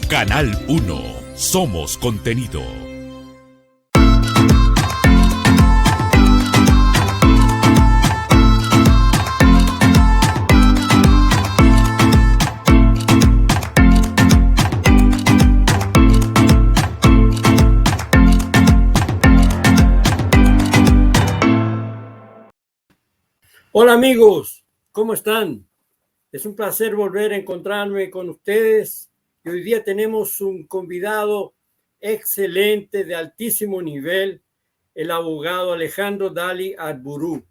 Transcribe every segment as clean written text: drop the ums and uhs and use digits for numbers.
Canal 1. Somos contenido. Hola amigos, ¿cómo están? Es un placer volver a encontrarme con ustedes y hoy día tenemos un convidado excelente de altísimo nivel, el abogado Alejandro Dali Arburú.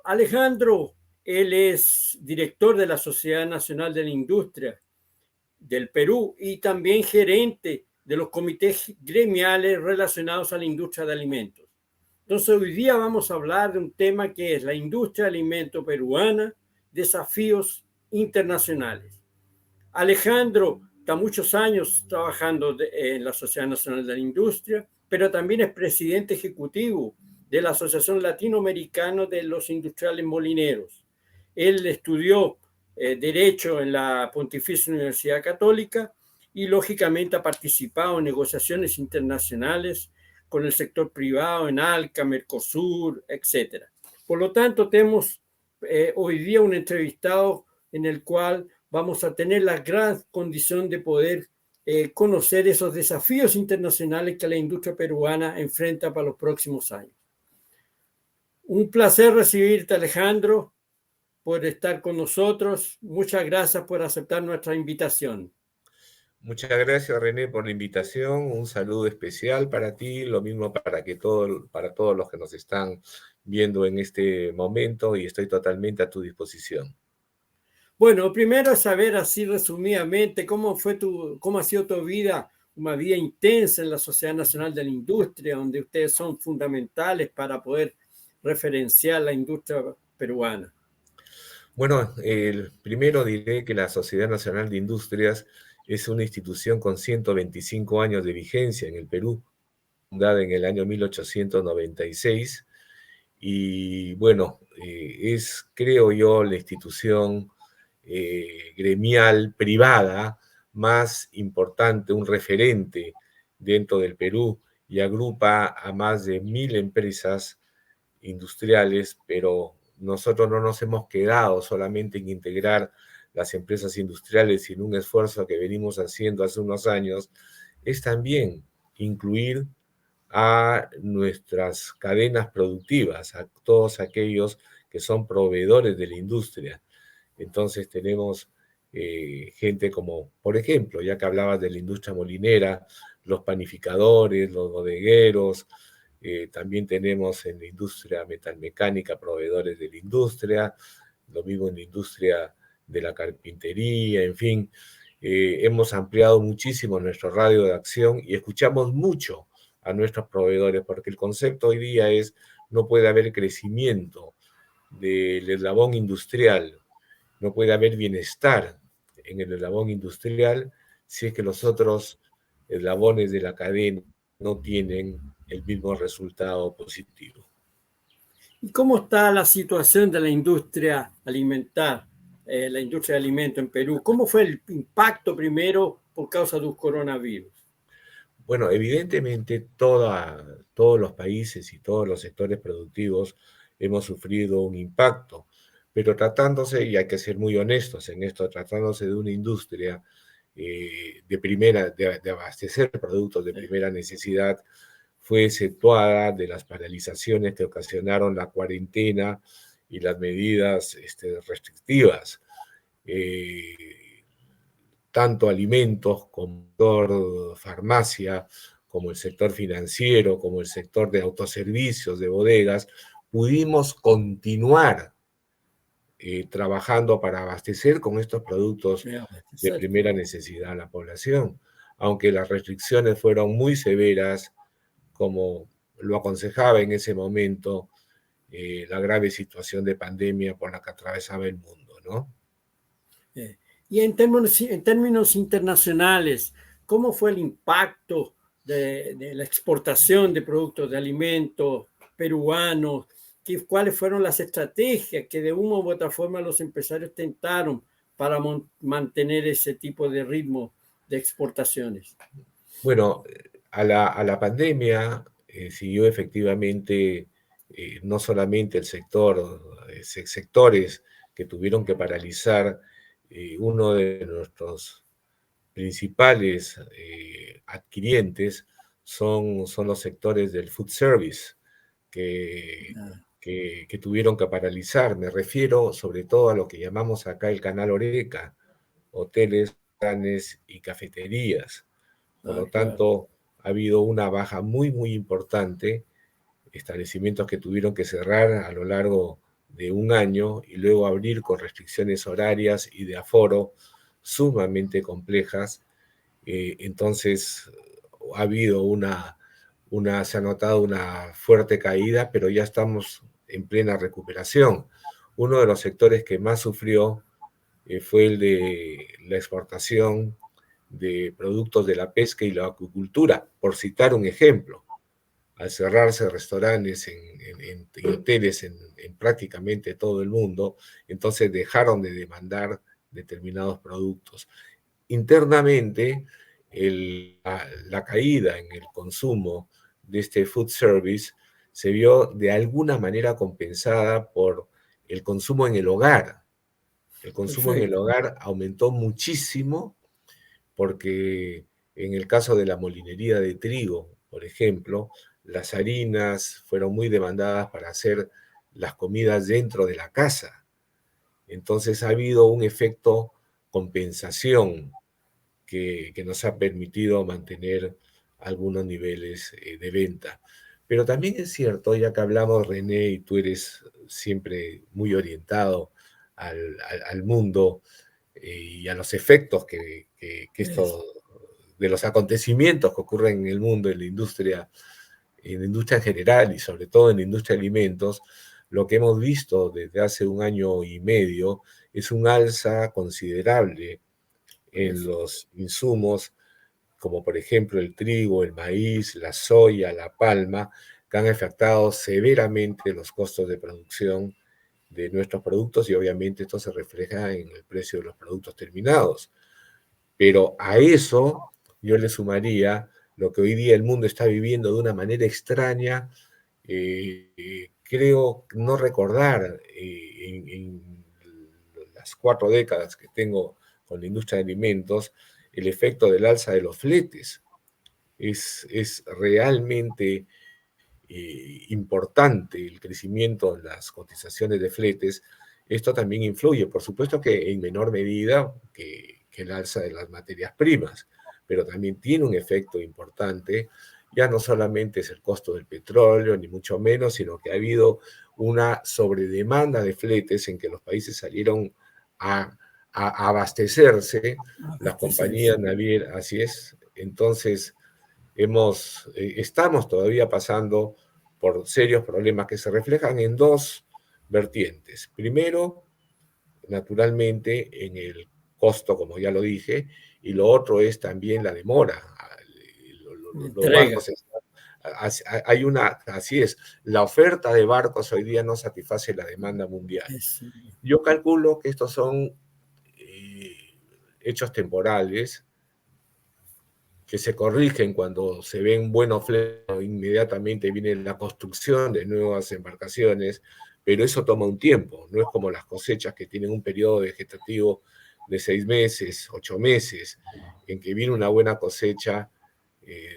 Alejandro, él es director de la Sociedad Nacional de la Industria del Perú y también gerente de los comités gremiales relacionados a la industria de alimentos. Entonces, hoy día vamos a hablar de un tema que es la industria de alimentos peruana, desafíos internacionales. Alejandro está muchos años trabajando en la Sociedad Nacional de la Industria, pero también es presidente ejecutivo de la Asociación Latinoamericana de los Industriales Molineros. Él estudió Derecho en la Pontificia Universidad Católica y, lógicamente, ha participado en negociaciones internacionales con el sector privado en ALCA, Mercosur, etc. Por lo tanto, tenemos hoy día un entrevistado en el cual vamos a tener la gran condición de poder conocer esos desafíos internacionales que la industria peruana enfrenta para los próximos años. Un placer recibirte, Alejandro, por estar con nosotros. Muchas gracias por aceptar nuestra invitación. Muchas gracias, René, por la invitación. Un saludo especial para ti, lo mismo para todos los que nos están viendo en este momento, y estoy totalmente a tu disposición. Bueno, primero saber así resumidamente cómo ha sido tu vida, una vida intensa en la Sociedad Nacional de la Industria, donde ustedes son fundamentales para poder referenciar la industria peruana. Bueno, primero diré que la Sociedad Nacional de Industrias es una institución con 125 años de vigencia en el Perú, fundada en el año 1896, y bueno, es, creo yo, la institución gremial privada más importante, un referente dentro del Perú, y agrupa a más de 1.000 empresas industriales, pero nosotros no nos hemos quedado solamente en integrar las empresas industriales, sino un esfuerzo que venimos haciendo hace unos años es también incluir a nuestras cadenas productivas, a todos aquellos que son proveedores de la industria. Entonces tenemos gente como, por ejemplo, ya que hablabas de la industria molinera, los panificadores, los bodegueros, también tenemos en la industria metalmecánica proveedores de la industria, lo mismo en la industria de la carpintería, en fin. Hemos ampliado muchísimo nuestro radio de acción y escuchamos mucho a nuestros proveedores, porque el concepto hoy día es: no puede haber crecimiento del eslabón industrial, no puede haber bienestar en el eslabón industrial si es que los otros eslabones de la cadena no tienen el mismo resultado positivo. ¿Y cómo está la situación de la industria alimentar, la industria de alimentos en Perú? ¿Cómo fue el impacto primero por causa del coronavirus? Bueno, evidentemente todos los países y todos los sectores productivos hemos sufrido un impacto, pero tratándose, y hay que ser muy honestos en esto, tratándose de una industria de abastecer productos de primera necesidad, fue exceptuada de las paralizaciones que ocasionaron la cuarentena y las medidas restrictivas. Tanto alimentos como farmacia, como el sector financiero, como el sector de autoservicios, de bodegas, pudimos continuar trabajando para abastecer con estos productos de primera necesidad a la población, aunque las restricciones fueron muy severas, como lo aconsejaba en ese momento la grave situación de pandemia por la que atravesaba el mundo, ¿no? Y en términos internacionales, ¿cómo fue el impacto de la exportación de productos de alimentos peruanos? ¿Cuáles fueron las estrategias que de una u otra forma los empresarios tentaron para mantener ese tipo de ritmo de exportaciones? Bueno, a la pandemia siguió efectivamente no solamente el sector, sectores que tuvieron que paralizar. Uno de nuestros principales adquirientes son los sectores del food service que, que tuvieron que paralizar. Me refiero sobre todo a lo que llamamos acá el canal Horeca, hoteles, restaurantes y cafeterías. Por lo Claro. tanto, ha habido una baja muy, muy importante, establecimientos que tuvieron que cerrar a lo largo de un año y luego abrir con restricciones horarias y de aforo sumamente complejas. Entonces, ha habido se ha notado una fuerte caída, pero ya estamos en plena recuperación. Uno de los sectores que más sufrió fue el de la exportación de productos de la pesca y la acuicultura, por citar un ejemplo. Al cerrarse restaurantes y hoteles en prácticamente todo el mundo, entonces dejaron de demandar determinados productos. Internamente, la caída en el consumo de este food service se vio de alguna manera compensada por el consumo en el hogar. El consumo en el Perfecto. hogar aumentó muchísimo porque en el caso de la molinería de trigo, por ejemplo, las harinas fueron muy demandadas para hacer las comidas dentro de la casa. Entonces ha habido un efecto compensación que nos ha permitido mantener algunos niveles de venta. Pero también es cierto, ya que hablamos, René, y tú eres siempre muy orientado al mundo y a los efectos que Es- esto, de los acontecimientos que ocurren en el mundo, en la industria en general y sobre todo en la industria de alimentos, lo que hemos visto desde hace un año y medio es un alza considerable en es- los insumos, como por ejemplo el trigo, el maíz, la soya, la palma, que han afectado severamente los costos de producción de nuestros productos y obviamente esto se refleja en el precio de los productos terminados. Pero a eso yo le sumaría lo que hoy día el mundo está viviendo de una manera extraña. Creo no recordar en las 4 décadas que tengo con la industria de alimentos el efecto del alza de los fletes. Es realmente importante el crecimiento en las cotizaciones de fletes. Esto también influye, por supuesto que en menor medida que el alza de las materias primas, pero también tiene un efecto importante. Ya no solamente es el costo del petróleo, ni mucho menos, sino que ha habido una sobredemanda de fletes en que los países salieron a, a abastecerse, las compañías navieras, así es. Entonces, estamos todavía pasando por serios problemas que se reflejan en dos vertientes. Primero, naturalmente, en el costo, como ya lo dije, y lo otro es también la demora. Los Entrega. barcos hay así es, la oferta de barcos hoy día no satisface la demanda mundial. Es- Yo calculo que estos son hechos temporales que se corrigen cuando se ven buenos fletes, inmediatamente viene la construcción de nuevas embarcaciones, pero eso toma un tiempo, no es como las cosechas que tienen un periodo vegetativo de 6 meses, 8 meses, en que viene una buena cosecha,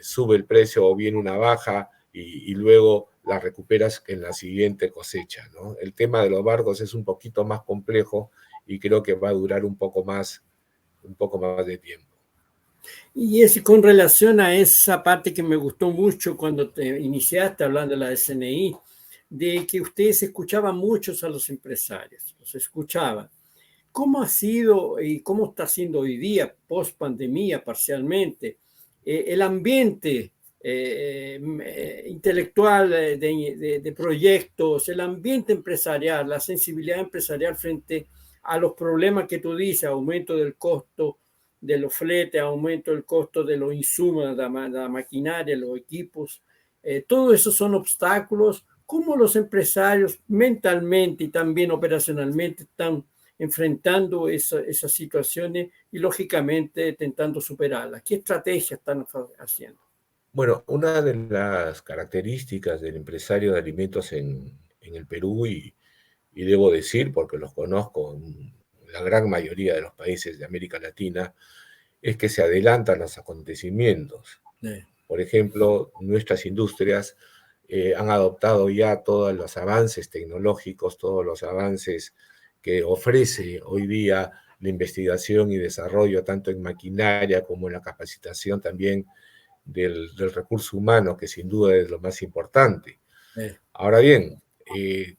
sube el precio o viene una baja y luego la recuperas en la siguiente cosecha, ¿no? El tema de los barcos es un poquito más complejo y creo que va a durar un poco más de tiempo. Y es con relación a esa parte que me gustó mucho cuando te iniciaste hablando de la SNI, de que ustedes escuchaban muchos a los empresarios, los escuchaban. ¿Cómo ha sido y cómo está siendo hoy día, post pandemia parcialmente, el ambiente intelectual de proyectos, el ambiente empresarial, la sensibilidad empresarial frente a los problemas que tú dices, aumento del costo de los fletes, aumento del costo de los insumos, la maquinaria, los equipos? Todo eso son obstáculos. ¿Cómo los empresarios mentalmente y también operacionalmente están enfrentando esas situaciones y, lógicamente, intentando superarlas? ¿Qué estrategias están haciendo? Bueno, una de las características del empresario de alimentos en el Perú, y debo decir, porque los conozco en la gran mayoría de los países de América Latina, es que se adelantan los acontecimientos. Sí. Por ejemplo, nuestras industrias han adoptado ya todos los avances tecnológicos, todos los avances que ofrece hoy día la investigación y desarrollo, tanto en maquinaria como en la capacitación también del recurso humano, que sin duda es lo más importante. Sí. Ahora bien,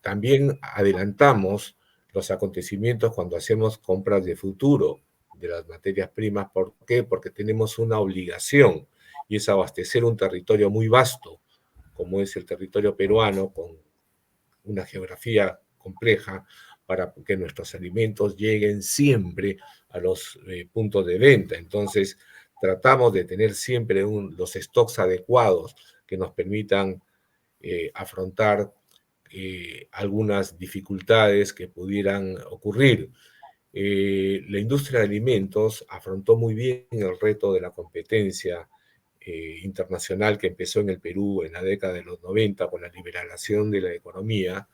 también adelantamos los acontecimientos cuando hacemos compras de futuro de las materias primas. ¿Por qué? Porque tenemos una obligación, y es abastecer un territorio muy vasto, como es el territorio peruano, con una geografía compleja, para que nuestros alimentos lleguen siempre a los puntos de venta. Entonces, tratamos de tener siempre los stocks adecuados que nos permitan afrontar algunas dificultades que pudieran ocurrir. La industria de alimentos afrontó muy bien el reto de la competencia internacional que empezó en el Perú en la década de los 90 con la liberalización de la economía.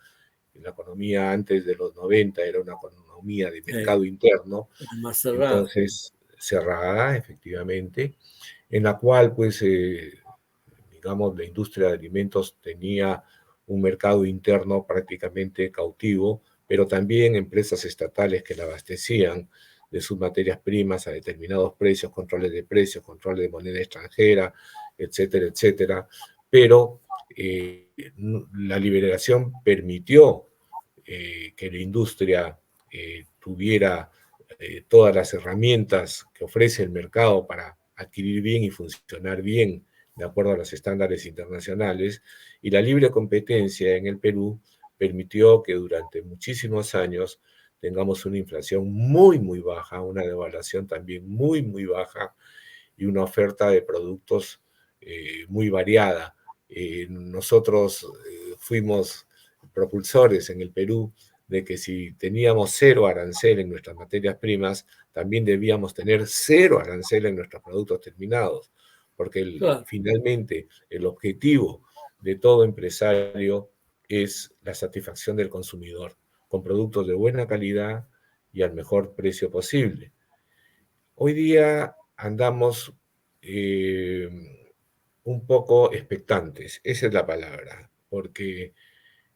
La economía antes de los 90 era una economía de mercado interno, Más cerrada. entonces cerrada, efectivamente, en la cual, pues, digamos, la industria de alimentos tenía un mercado interno prácticamente cautivo, pero también empresas estatales que la abastecían de sus materias primas a determinados precios, controles de precios, control de moneda extranjera, etcétera, etcétera. Pero la liberación permitió que la industria tuviera todas las herramientas que ofrece el mercado para adquirir bien y funcionar bien de acuerdo a los estándares internacionales, y la libre competencia en el Perú permitió que durante muchísimos años tengamos una inflación muy, muy baja, una devaluación también muy, muy baja, y una oferta de productos muy variada. Nosotros fuimos propulsores en el Perú de que si teníamos cero arancel en nuestras materias primas, también debíamos tener cero arancel en nuestros productos terminados, porque Claro. finalmente el objetivo de todo empresario es la satisfacción del consumidor, con productos de buena calidad y al mejor precio posible. Hoy día andamos un poco expectantes, esa es la palabra, porque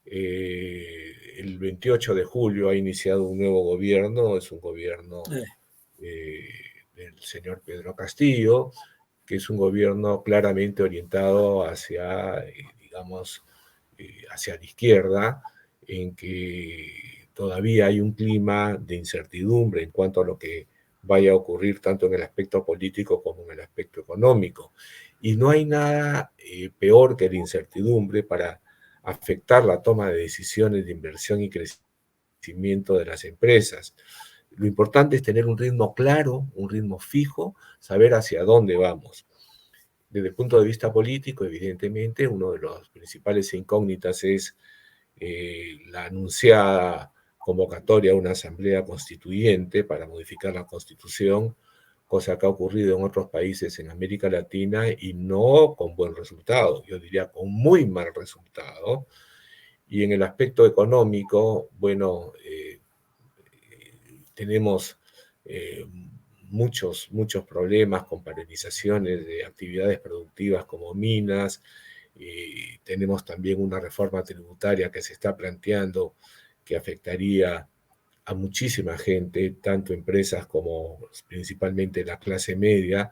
el 28 de julio ha iniciado un nuevo gobierno, es un gobierno del señor Pedro Castillo, que es un gobierno claramente orientado hacia, digamos, hacia la izquierda, en que todavía hay un clima de incertidumbre en cuanto a lo que vaya a ocurrir tanto en el aspecto político como en el aspecto económico. Y no hay nada peor que la incertidumbre para afectar la toma de decisiones de inversión y crecimiento de las empresas. Lo importante es tener un ritmo claro, un ritmo fijo, saber hacia dónde vamos. Desde el punto de vista político, evidentemente, uno de los principales incógnitas es la anunciada convocatoria a una asamblea constituyente para modificar la Constitución, cosa que ha ocurrido en otros países en América Latina y no con buen resultado, yo diría con muy mal resultado. Y en el aspecto económico, bueno, tenemos muchos problemas con paralizaciones de actividades productivas como minas. Tenemos también una reforma tributaria que se está planteando que afectaría a muchísima gente, tanto empresas como principalmente la clase media,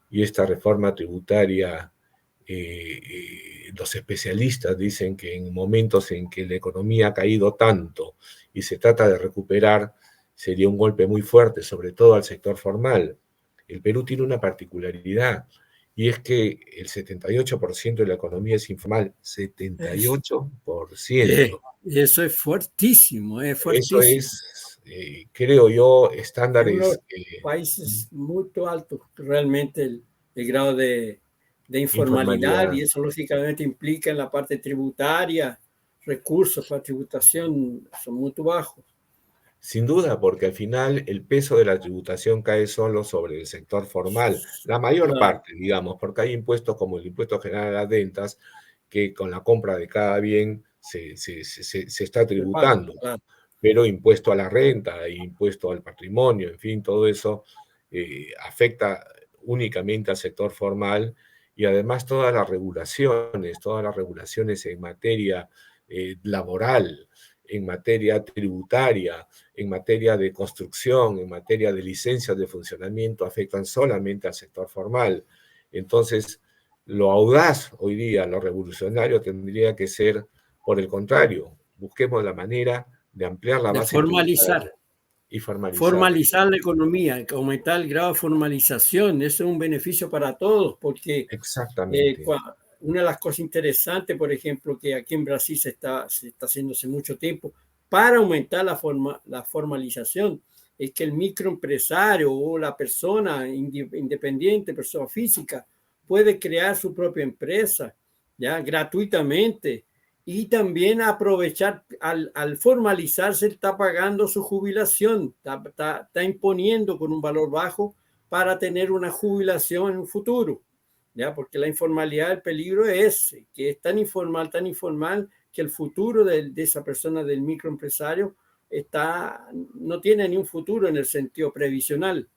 y esta reforma tributaria, los especialistas dicen que en momentos en que la economía ha caído tanto y se trata de recuperar, sería un golpe muy fuerte, sobre todo al sector formal. El Perú tiene una particularidad, y es que el 78% de la economía es informal, Es, 78%. eso es fuertísimo, es Eso fuertísimo. es, creo yo, Es uno de estándares los países muy altos, realmente el grado de informalidad, informalidad. y eso lógicamente implica en la parte tributaria, recursos para tributación son muy bajos. Sin duda, porque al final el peso de la tributación cae solo sobre el sector formal, la mayor Claro, parte, digamos, porque hay impuestos como el impuesto general a las rentas, que con la compra de cada bien se está se paga, tributando, claro. pero impuesto a la renta, impuesto al patrimonio, en fin, todo eso afecta únicamente al sector formal y además todas las regulaciones en materia laboral, en materia tributaria, en materia de construcción, en materia de licencias de funcionamiento, afectan solamente al sector formal. Entonces, lo audaz hoy día, lo revolucionario tendría que ser, por el contrario, busquemos la manera de ampliar la De base tributaria formalizar. y formalizar. Formalizar la economía, aumentar el grado de formalización, eso es un beneficio para todos, porque Exactamente, una de las cosas interesantes, por ejemplo, que aquí en Brasil se está haciendo hace mucho tiempo, para aumentar la formalización, es que el microempresario o la persona independiente, persona física, puede crear su propia empresa, ya gratuitamente, y también aprovechar, al formalizarse, está pagando su jubilación, está imponiendo con un valor bajo para tener una jubilación en un futuro, ¿ya? Porque la informalidad, el peligro es que es tan informal, que el futuro de esa persona, del microempresario, no tiene ni un futuro en el sentido previsional,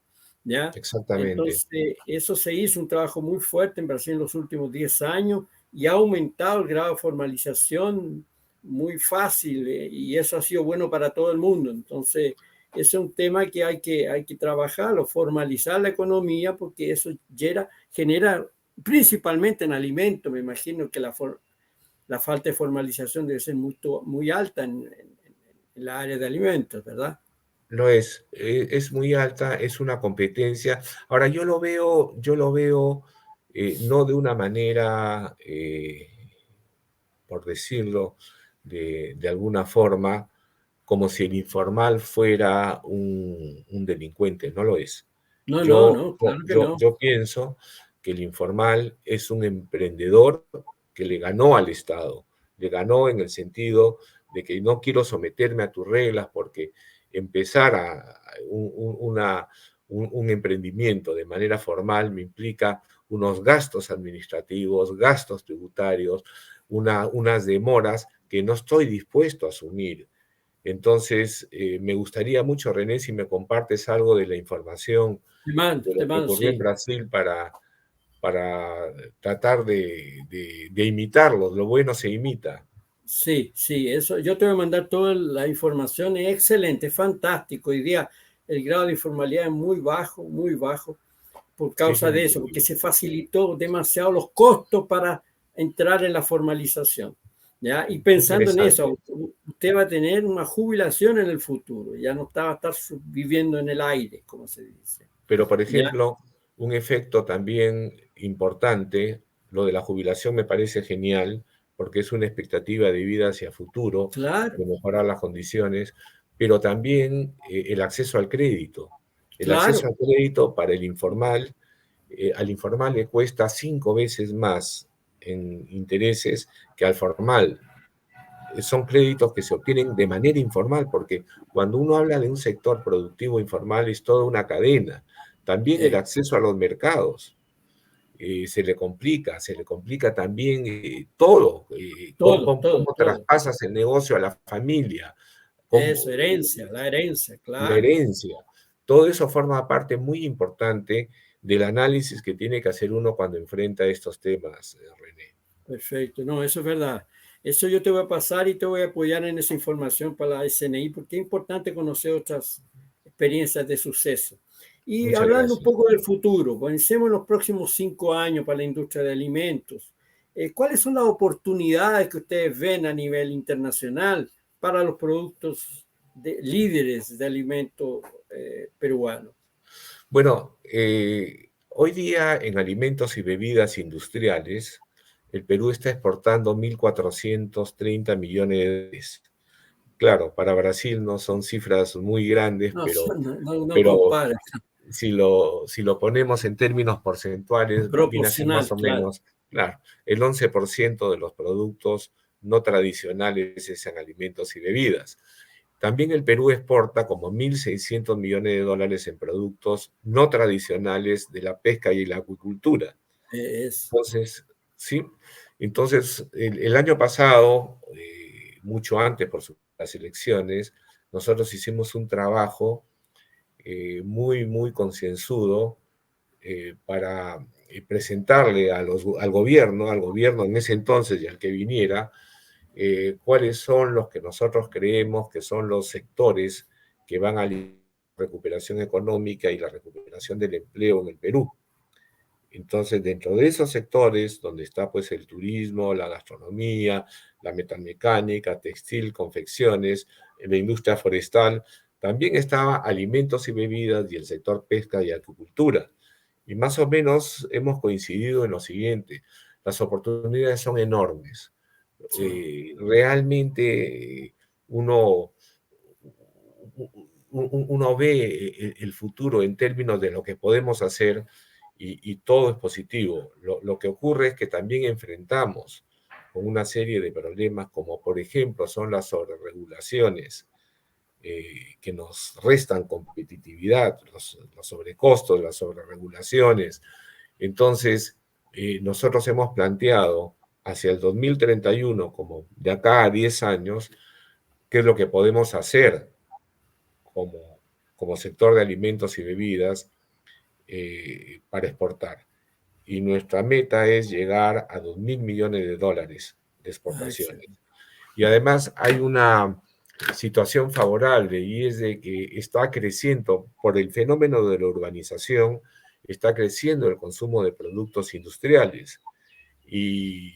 ¿ya? exactamente. Entonces, eso se hizo un trabajo muy fuerte en Brasil en los últimos 10 años y ha aumentado el grado de formalización muy fácil, y eso ha sido bueno para todo el mundo. Entonces, ese es un tema que hay que trabajarlo, formalizar la economía, porque eso genera principalmente en alimentos. Me imagino que la falta de formalización debe ser muy alta en la área de alimentos, ¿verdad? Lo es muy alta, es una competencia. Ahora, yo lo veo no de una manera, por decirlo de alguna forma, como si el informal fuera un delincuente, no lo es. No, no, no, claro que no. Yo pienso que el informal es un emprendedor que le ganó al Estado, le ganó en el sentido de que no quiero someterme a tus reglas porque empezar un emprendimiento de manera formal me implica unos gastos administrativos, gastos tributarios, unas demoras que no estoy dispuesto a asumir. Entonces, me gustaría mucho, René, si me compartes algo de la información de lo Te que mando, ocurrió en sí. Brasil para tratar de imitarlos. Lo bueno se imita. Sí, sí, eso yo te voy a mandar toda la información, es excelente, es fantástico. Hoy día el grado de informalidad es muy bajo por Es causa de eso, porque increíble. se facilitó demasiado los costos para entrar en la formalización, ¿ya? Y Qué pensando en eso, interesante. usted va a tener una jubilación en el futuro, ya no va a estar viviendo en el aire, como se dice, Pero, por ¿ya? ejemplo, un efecto también importante, lo de la jubilación me parece genial, porque es una expectativa de vida hacia futuro, Claro, de mejorar las condiciones, pero también el acceso al crédito. El acceso claro, al crédito para el informal, al informal le cuesta 5 veces más en intereses que al formal. Son créditos que se obtienen de manera informal, porque cuando uno habla de un sector productivo informal es toda una cadena. También el sí, acceso a los mercados se le complica también todo. todo, Cómo todo. traspasas el negocio a la familia, Eso, cómo, la herencia, la claro. herencia. Todo eso forma parte muy importante del análisis que tiene que hacer uno cuando enfrenta estos temas, René. Perfecto, no, eso es verdad. Eso yo te voy a pasar y te voy a apoyar en esa información para la SNI, porque es importante conocer otras experiencias de suceso. Y Muchas hablando un gracias. poco del futuro, pensemos en los próximos 5 años para la industria de alimentos. ¿Cuáles son las oportunidades que ustedes ven a nivel internacional para los productos líderes de alimentos peruanos? Bueno, hoy día en alimentos y bebidas industriales, el Perú está exportando 1.430 millones de dólares. Claro, para Brasil no son cifras muy grandes, No, no pero compara, si lo ponemos en términos porcentuales, viene a ser más proporcional, o claro. menos, claro, el 11% de los productos no tradicionales es en alimentos y bebidas. también el Perú exporta como 1.600 millones de dólares en productos no tradicionales de la pesca y la acuicultura. Es, Entonces, sí, entonces el año pasado, mucho antes por las elecciones, nosotros hicimos un trabajo muy, muy concienzudo para presentarle al gobierno en ese entonces y al que viniera, cuáles son los que nosotros creemos que son los sectores que van a la recuperación económica y la recuperación del empleo en el Perú. Entonces, dentro de esos sectores, donde está pues el turismo, la gastronomía, la metalmecánica, textil, confecciones, la industria forestal, también estaba alimentos y bebidas y el sector pesca y acuicultura. Y más o menos hemos coincidido en lo siguiente: las oportunidades son enormes. Realmente uno, uno ve el futuro en términos de lo que podemos hacer y todo es positivo. Lo que ocurre es que también enfrentamos con una serie de problemas como por ejemplo son las sobreregulaciones que nos restan competitividad, los sobrecostos, las sobreregulaciones. Entonces, nosotros hemos planteado hacia el 2031, como de acá a 10 años, qué es lo que podemos hacer como sector de alimentos y bebidas para exportar. Y nuestra meta es llegar a 2.000 millones de dólares de exportaciones. excelente. Y además hay una situación favorable y es de que está creciendo por el fenómeno de la urbanización, está creciendo el consumo de productos industriales. Y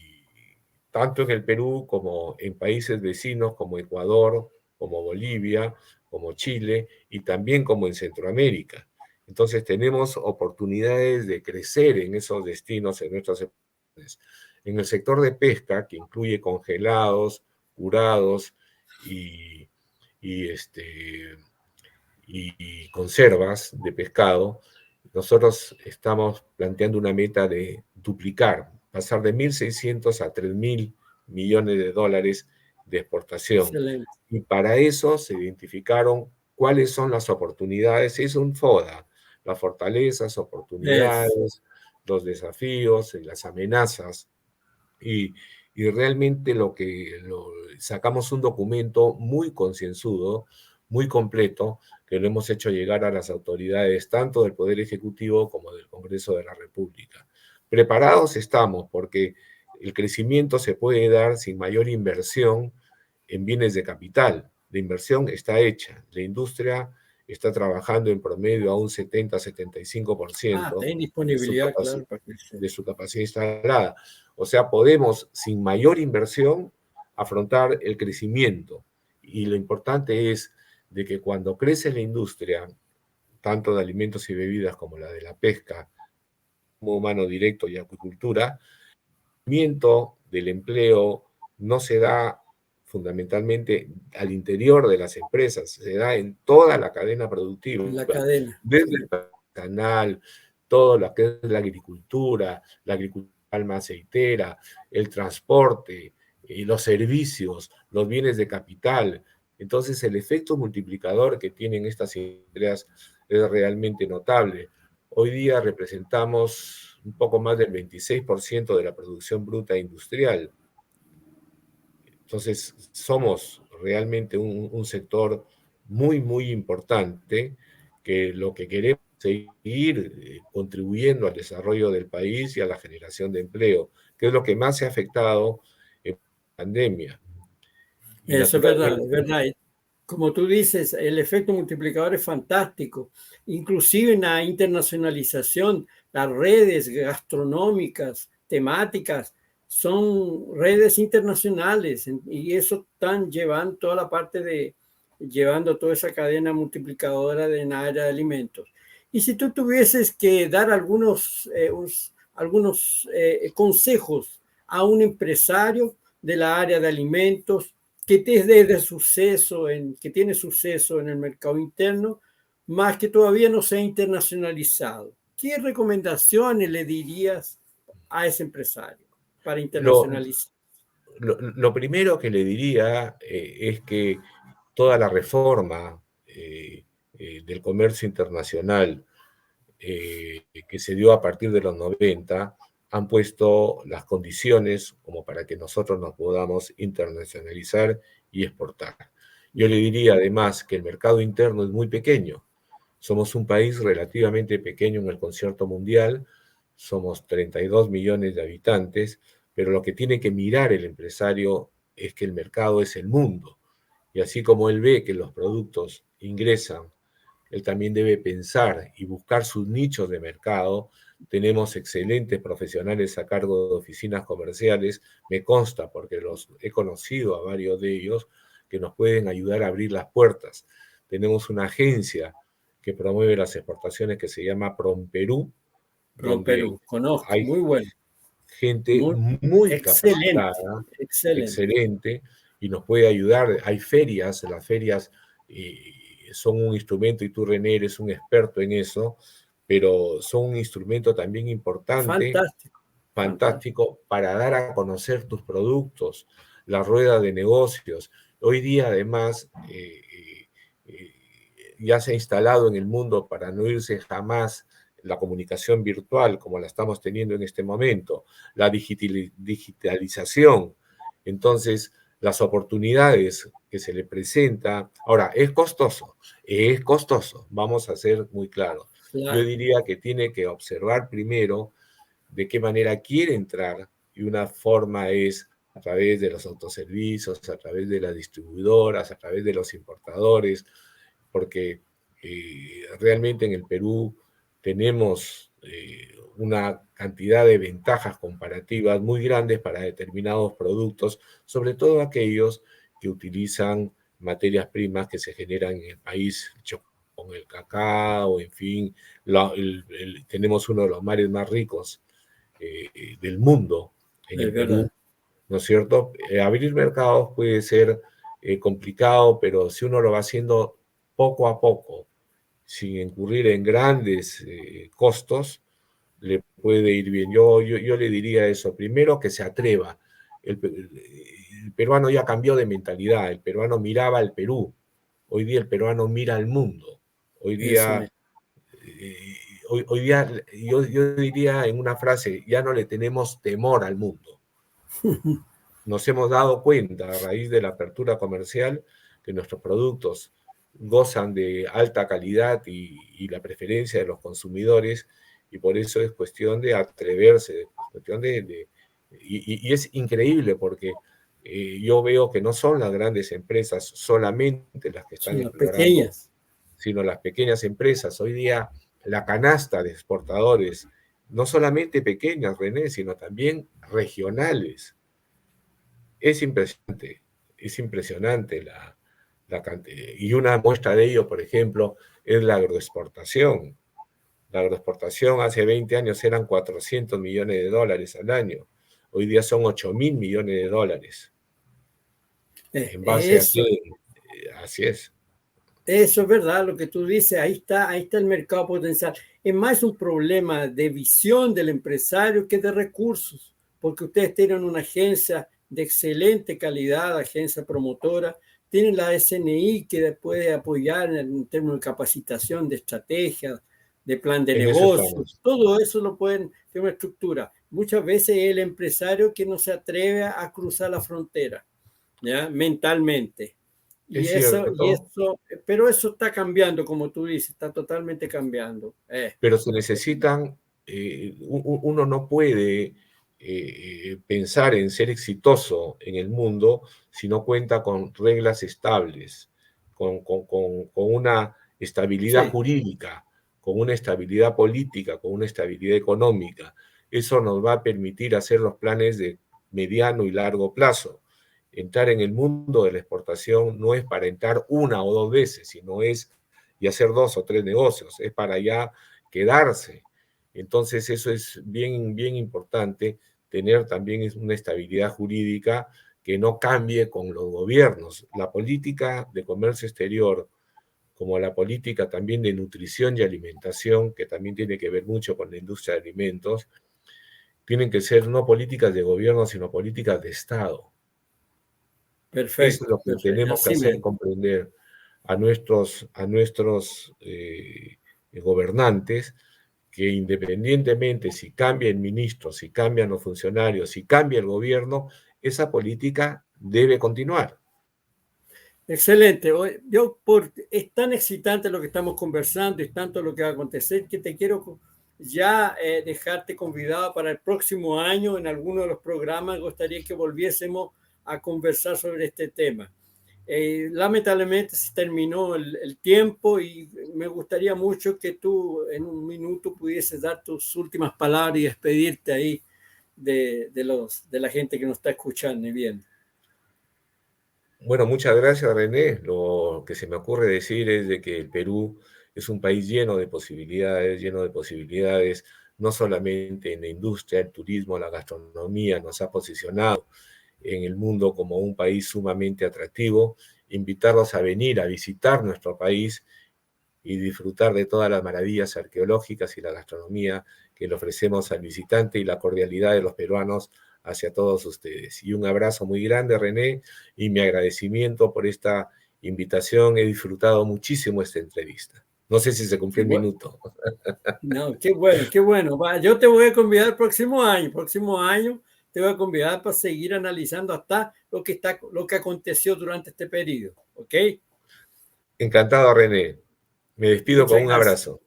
tanto en el Perú como en países vecinos como Ecuador, como Bolivia, como Chile y también como en Centroamérica. Entonces tenemos oportunidades de crecer en esos destinos, en nuestras empresas. En el sector de pesca, que incluye congelados, curados y, y, este, y conservas de pescado, nosotros estamos planteando una meta de duplicar, pasar de 1.600 a 3.000 millones de dólares de exportación. Excelente. Y para eso se identificaron cuáles son las oportunidades. Es un FODA, las fortalezas, oportunidades, los desafíos y las amenazas. Y realmente sacamos un documento muy concienzudo, muy completo, que lo hemos hecho llegar a las autoridades tanto del Poder Ejecutivo como del Congreso de la República. Preparados estamos porque el crecimiento se puede dar sin mayor inversión en bienes de capital. La inversión está hecha, la industria está trabajando en promedio a un 70-75% Ten de su disponibilidad, capacidad claro, para crecer. de su capacidad instalada. O sea, podemos, sin mayor inversión, afrontar el crecimiento. Y lo importante es de que cuando crece la industria, tanto de alimentos y bebidas como la de la pesca, como humano directo y acuicultura, el crecimiento del empleo no se da fundamentalmente al interior de las empresas, se da en toda la cadena productiva, En la cadena. desde el canal, todo lo que es la agricultura palma aceitera, el transporte, los servicios, los bienes de capital. Entonces el efecto multiplicador que tienen estas industrias es realmente notable. Hoy día representamos un poco más del 26% de la producción bruta industrial. Entonces, somos realmente un sector muy, muy importante que lo que queremos es seguir contribuyendo al desarrollo del país y a la generación de empleo, que es lo que más se ha afectado en la pandemia. Y Eso es verdad, naturalmente, es verdad. Como tú dices, el efecto multiplicador es fantástico. Inclusive en la internacionalización, las redes gastronómicas, temáticas, son redes internacionales y eso están llevando toda la parte de, llevando toda esa cadena multiplicadora de en área de alimentos. Y si tú tuvieses que dar algunos consejos a un empresario de la área de alimentos, que que tiene suceso en el mercado interno, más que todavía no se ha internacionalizado. ¿Qué recomendaciones le dirías a ese empresario para lo, internacionalizar? lo primero que le diría es que toda la reforma del comercio internacional que se dio a partir de los 90 han puesto las condiciones como para que nosotros nos podamos internacionalizar y exportar. Yo le diría además que el mercado interno es muy pequeño. Somos un país relativamente pequeño en el concierto mundial, somos 32 millones de habitantes, pero lo que tiene que mirar el empresario es que el mercado es el mundo. Y así como él ve que los productos ingresan, él también debe pensar y buscar sus nichos de mercado. Tenemos excelentes profesionales a cargo de oficinas comerciales, me consta porque los he conocido a varios de ellos, que nos pueden ayudar a abrir las puertas. Tenemos una agencia que promueve las exportaciones que se llama PromPerú, From donde Perú, conozco, hay muy bueno, gente muy muy excelente, capacitada, excelente. excelente, y nos puede ayudar. Hay ferias, las ferias son un instrumento, y tú, René, eres un experto en eso, pero son un instrumento también importante, Fantástico, fantástico. fantástico, para dar a conocer tus productos, la rueda de negocios. Hoy día, además, eh, ya se ha instalado en el mundo para no irse jamás la comunicación virtual como la estamos teniendo en este momento, la digitalización. Entonces, las oportunidades que se le presenta, ahora, es costoso, vamos a ser muy claros. Yo Claro, diría que tiene que observar primero de qué manera quiere entrar, y una forma es a través de los autoservicios, a través de las distribuidoras, a través de los importadores, porque realmente en el Perú tenemos una cantidad de ventajas comparativas muy grandes para determinados productos, sobre todo aquellos que utilizan materias primas que se generan en el país, con el cacao, en fin, tenemos uno de los mares más ricos del mundo en es el Perú, verdad. ¿no es cierto? Abrir mercados puede ser complicado, pero si uno lo va haciendo poco a poco, sin incurrir en grandes costos, le puede ir bien. Yo le diría eso, primero que se atreva. El peruano ya cambió de mentalidad, el peruano miraba al Perú, hoy día el peruano mira al mundo, hoy Eso día, mismo. hoy día yo diría en una frase, ya no le tenemos temor al mundo. Nos hemos dado cuenta a raíz de la apertura comercial que nuestros productos gozan de alta calidad y la preferencia de los consumidores, y por eso es cuestión de atreverse, es cuestión y es increíble porque yo veo que no son las grandes empresas solamente las que están Son las explorando, pequeñas. sino las pequeñas empresas. Hoy día la canasta de exportadores, no solamente pequeñas, René, sino también regionales, es impresionante la cantidad. Y una muestra de ello, por ejemplo, es la agroexportación. La agroexportación hace 20 años eran 400 millones de dólares al año. Hoy día son 8.000 millones de dólares. ¿En base a Eso, qué? Así es. eso es verdad lo que tú dices. Ahí está el mercado potencial. Es más un problema de visión del empresario que de recursos, porque ustedes tienen una agencia de excelente calidad, agencia promotora, tienen la SNI que puede apoyar en términos de capacitación, de estrategia, de plan de En eso negocios, estamos. todo eso lo pueden tener una estructura. Muchas veces el empresario que no se atreve a cruzar la frontera, ¿ya? Mentalmente. Es cierto, Pero eso está cambiando, como tú dices, está totalmente cambiando. pero se necesitan, uno no puede pensar en ser exitoso en el mundo si no cuenta con reglas estables, con una estabilidad Sí, jurídica, con una estabilidad política, con una estabilidad económica. Eso nos va a permitir hacer los planes de mediano y largo plazo. Entrar en el mundo de la exportación no es para entrar una o dos veces, sino es y hacer dos o tres negocios, es para ya quedarse. Entonces eso es bien, bien importante, tener también una estabilidad jurídica que no cambie con los gobiernos. La política de comercio exterior, como la política también de nutrición y alimentación, que también tiene que ver mucho con la industria de alimentos, tienen que ser no políticas de gobierno, sino políticas de Estado. Eso es Perfecto, lo que perfecto. tenemos que Así hacer mismo. comprender a nuestros gobernantes, que independientemente si cambia el ministro, si cambian los funcionarios, si cambia el gobierno, esa política debe continuar. Excelente. Es tan excitante lo que estamos conversando y tanto lo que va a acontecer que te quiero ya dejarte convidado para el próximo año en alguno de los programas. Me gustaría que volviésemos a conversar sobre este tema. Lamentablemente se terminó el tiempo y me gustaría mucho que tú en un minuto pudieses dar tus últimas palabras y despedirte ahí de la gente que nos está escuchando y viendo. Bueno, muchas gracias, René. Lo que se me ocurre decir es de que el Perú es un país lleno de posibilidades, no solamente en la industria, el turismo, la gastronomía, nos ha posicionado en el mundo como un país sumamente atractivo. Invitarlos a venir a visitar nuestro país y disfrutar de todas las maravillas arqueológicas y la gastronomía que le ofrecemos al visitante y la cordialidad de los peruanos hacia todos ustedes. Y un abrazo muy grande, René, y mi agradecimiento por esta invitación. He disfrutado muchísimo esta entrevista. No sé si se cumplió el Bueno, minuto. no, qué bueno, qué bueno. Yo te voy a convidar el próximo año. Próximo año te voy a convidar para seguir analizando hasta lo que aconteció durante este periodo. ¿Ok? Encantado, René. Me despido con Muchas un gracias. abrazo.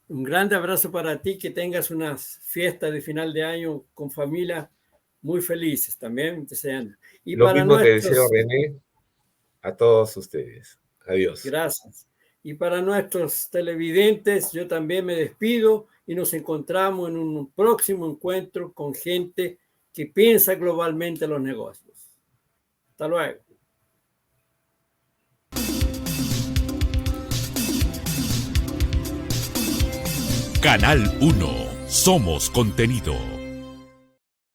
Un grande abrazo para ti, que tengas unas fiestas de final de año con familia muy felices también, deseando. Y Lo para mismo te deseo, nuestros, René, a todos ustedes. Adiós. gracias. Y para nuestros televidentes, yo también me despido y nos encontramos en un próximo encuentro con gente que piensa globalmente los negocios. Hasta luego. Canal 1. Somos contenido.